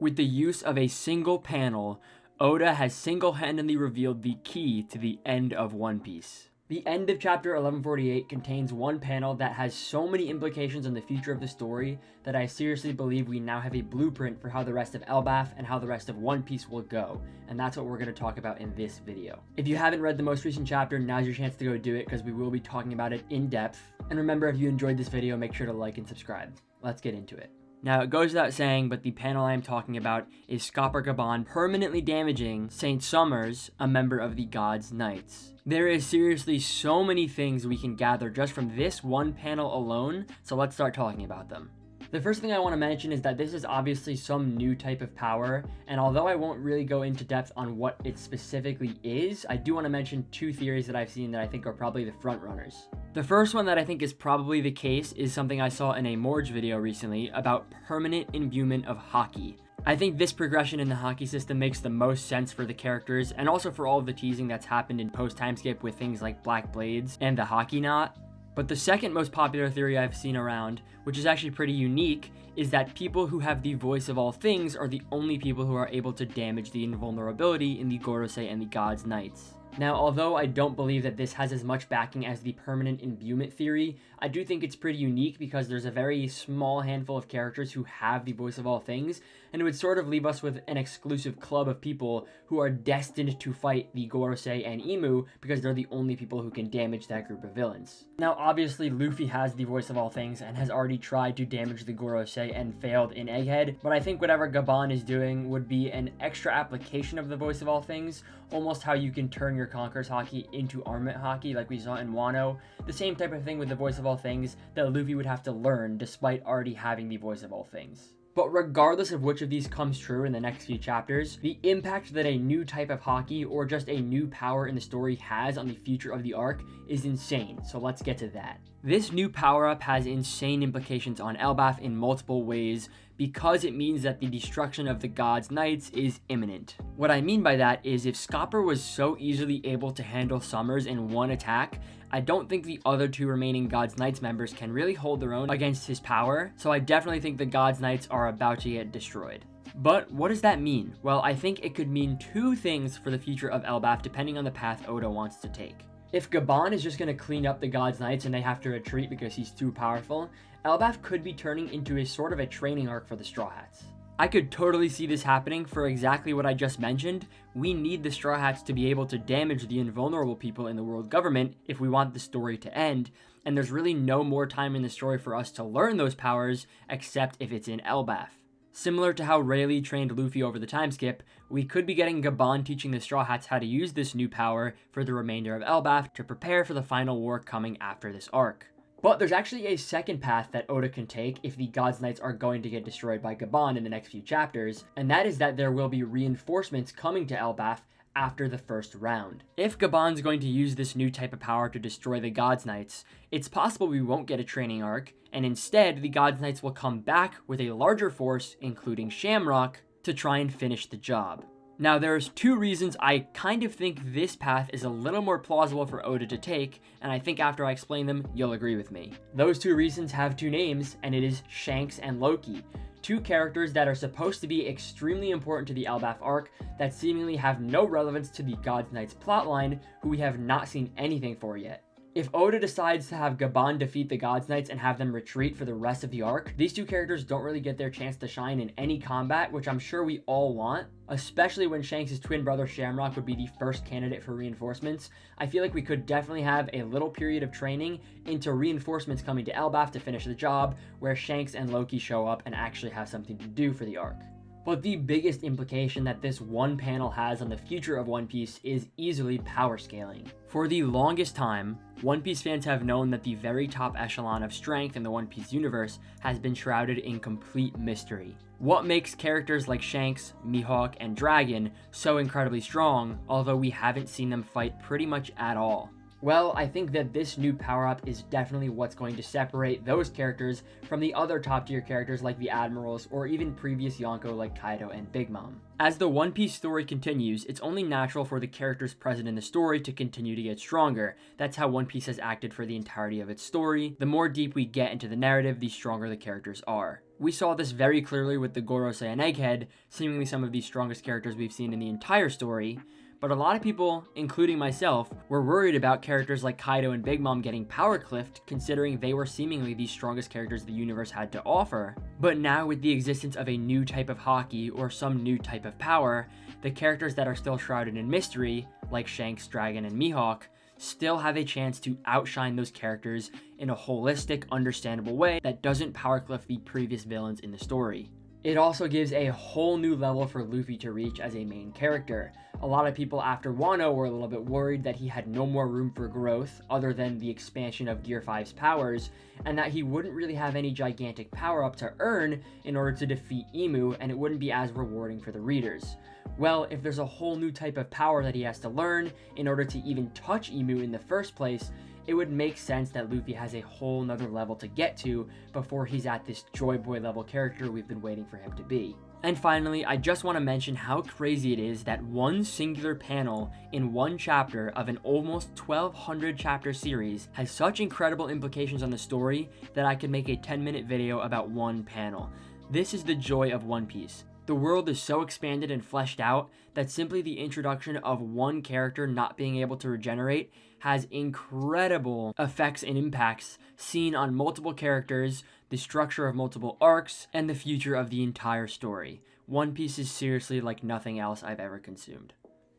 With the use of a single panel, Oda has single-handedly revealed the key to the end of One Piece. The end of chapter 1148 contains one panel that has so many implications on the future of the story that I seriously believe we now have a blueprint for how the rest of Elbaf and how the rest of One Piece will go, and that's what we're going to talk about in this video. If you haven't read the most recent chapter, now's your chance to go do it because we will be talking about it in depth. And remember, if you enjoyed this video, make sure to like and subscribe. Let's get into it. Now, it goes without saying, but the panel I am talking about is Scopper Gabon permanently damaging Saint Summers, a member of the God's Knights. There is seriously so many things we can gather just from this one panel alone, so let's start talking about them. The first thing I want to mention is that this is obviously some new type of power, and although I won't really go into depth on what it specifically is, I do want to mention two theories that I've seen that I think are probably the front runners. The first one that I think is probably the case is something I saw in a Morge video recently about permanent imbuement of Haki. I think this progression in the Haki system makes the most sense for the characters, and also for all of the teasing that's happened in post-timeskip with things like Black Blades and the Haki Knot. But the second most popular theory I've seen around, which is actually pretty unique, is that people who have the voice of all things are the only people who are able to damage the invulnerability in the Gorosei and the God's Knights. Now, although I don't believe that this has as much backing as the permanent imbuement theory, I do think it's pretty unique because there's a very small handful of characters who have the voice of all things, and it would sort of leave us with an exclusive club of people who are destined to fight the Gorosei and Imu because they're the only people who can damage that group of villains. Now, obviously, Luffy has the voice of all things and has already tried to damage the Gorosei and failed in Egghead, but I think whatever Gabon is doing would be an extra application of the voice of all things, almost how you can turn your Conqueror's Haki into Armament Haki like we saw in Wano. The same type of thing with the voice of all things that Luffy would have to learn despite already having the voice of all things. But regardless of which of these comes true in the next few chapters, the impact that a new type of Haki or just a new power in the story has on the future of the arc is insane, so let's get to that. This new power-up has insane implications on Elbaf in multiple ways because it means that the destruction of the God's Knights is imminent. What I mean by that is if Scopper was so easily able to handle Summers in one attack, I don't think the other two remaining God's Knights members can really hold their own against his power, so I definitely think the God's Knights are about to get destroyed. But what does that mean? Well, I think it could mean two things for the future of Elbaf depending on the path Oda wants to take. If Gabon is just going to clean up the God's Knights and they have to retreat because he's too powerful, Elbaf could be turning into a sort of a training arc for the Straw Hats. I could totally see this happening for exactly what I just mentioned. We need the Straw Hats to be able to damage the invulnerable people in the world government if we want the story to end, and there's really no more time in the story for us to learn those powers except if it's in Elbaf. Similar to how Rayleigh trained Luffy over the time skip, we could be getting Gabon teaching the Straw Hats how to use this new power for the remainder of Elbaf to prepare for the final war coming after this arc. But there's actually a second path that Oda can take if the God's Knights are going to get destroyed by Gabon in the next few chapters, and that is that there will be reinforcements coming to Elbaf after the first round. If Gabon's going to use this new type of power to destroy the God's Knights, it's possible we won't get a training arc, and instead the God's Knights will come back with a larger force, including Shamrock, to try and finish the job. Now, there's two reasons I kind of think this path is a little more plausible for Oda to take, and I think after I explain them, you'll agree with me. Those two reasons have two names, and it is Shanks and Loki. Two characters that are supposed to be extremely important to the Elbaf arc that seemingly have no relevance to the God's Knights plotline, who we have not seen anything for yet. If Oda decides to have Gabon defeat the God's Knights and have them retreat for the rest of the arc, these two characters don't really get their chance to shine in any combat, which I'm sure we all want, especially when Shanks' twin brother Shamrock would be the first candidate for reinforcements. I feel like we could definitely have a little period of training into reinforcements coming to Elbaf to finish the job, where Shanks and Loki show up and actually have something to do for the arc. But the biggest implication that this one panel has on the future of One Piece is easily power scaling. For the longest time, One Piece fans have known that the very top echelon of strength in the One Piece universe has been shrouded in complete mystery. What makes characters like Shanks, Mihawk, and Dragon so incredibly strong, although we haven't seen them fight pretty much at all? Well, I think that this new power-up is definitely what's going to separate those characters from the other top-tier characters like the Admirals or even previous Yonko like Kaido and Big Mom. As the One Piece story continues, it's only natural for the characters present in the story to continue to get stronger. That's how One Piece has acted for the entirety of its story. The more deep we get into the narrative, the stronger the characters are. We saw this very clearly with the Gorosei and Egghead, seemingly some of the strongest characters we've seen in the entire story, but a lot of people, including myself, were worried about characters like Kaido and Big Mom getting power cliffed, considering they were seemingly the strongest characters the universe had to offer. But now with the existence of a new type of Haki or some new type of power, the characters that are still shrouded in mystery, like Shanks, Dragon, and Mihawk, still have a chance to outshine those characters in a holistic, understandable way that doesn't power cliff the previous villains in the story. It also gives a whole new level for Luffy to reach as a main character. A lot of people after Wano were a little bit worried that he had no more room for growth other than the expansion of Gear 5's powers, and that he wouldn't really have any gigantic power up to earn in order to defeat Imu, and it wouldn't be as rewarding for the readers. Well, if there's a whole new type of power that he has to learn in order to even touch Imu in the first place, it would make sense that Luffy has a whole nother level to get to before he's at this Joy Boy level character we've been waiting for him to be. And finally, I just want to mention how crazy it is that one singular panel in one chapter of an almost 1200 chapter series has such incredible implications on the story that I could make a 10-minute video about one panel. This is the joy of One Piece. The world is so expanded and fleshed out that simply the introduction of one character not being able to regenerate has incredible effects and impacts seen on multiple characters, the structure of multiple arcs, and the future of the entire story. One Piece is seriously like nothing else I've ever consumed.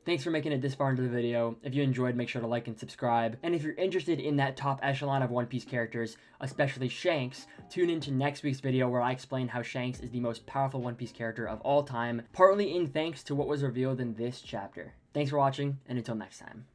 Thanks for making it this far into the video. If you enjoyed, make sure to like and subscribe. And if you're interested in that top echelon of One Piece characters, especially Shanks, tune into next week's video where I explain how Shanks is the most powerful One Piece character of all time, partly in thanks to what was revealed in this chapter. Thanks for watching, and until next time.